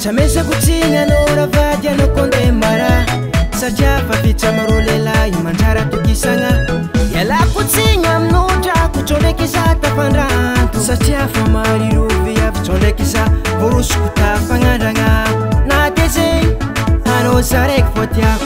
Chamesa kutinga nora vadia no konde mara Saja fafita marolela imanjara tukisanga Yala kutinga mnonja kuchole kisa tafanrantu Saja famari ruvia kuchole kisa Burus kutafangandanga Na teze ano zarek fotia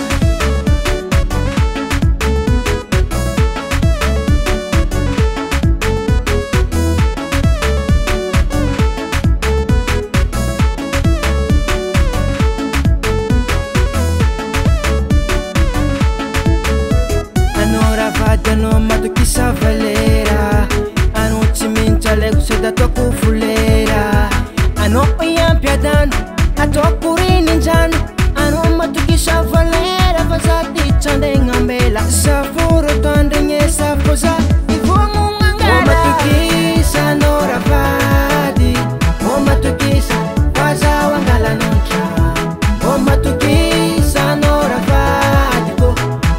Ano matukisa valera Ano chiminchale kuseda toku fulera Ano oyampiadan ato kurininjan Ano matukisa valera Fasati chande ngambela Safuro tandenge safoza Ifongu ngangara O matukisa nora vadi O matukisa Faza wangala noncha O matukisa nora vadi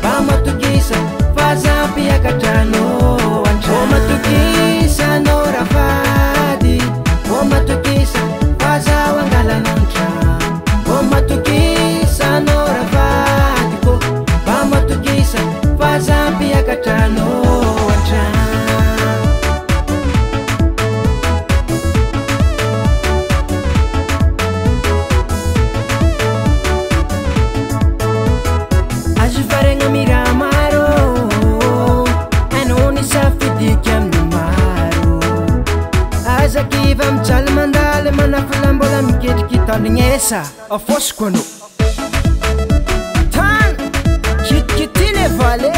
Ba matukisa Pia katano O matukisa nora vadi O matukisa Faza wangala noncha O matukisa nora vadi Ba matukisa Faza pia katano Ajivarenga miramaro Kiva mchal mandale mana fulambola miketi kitandingesa Afoshkwano Tan Kitile vale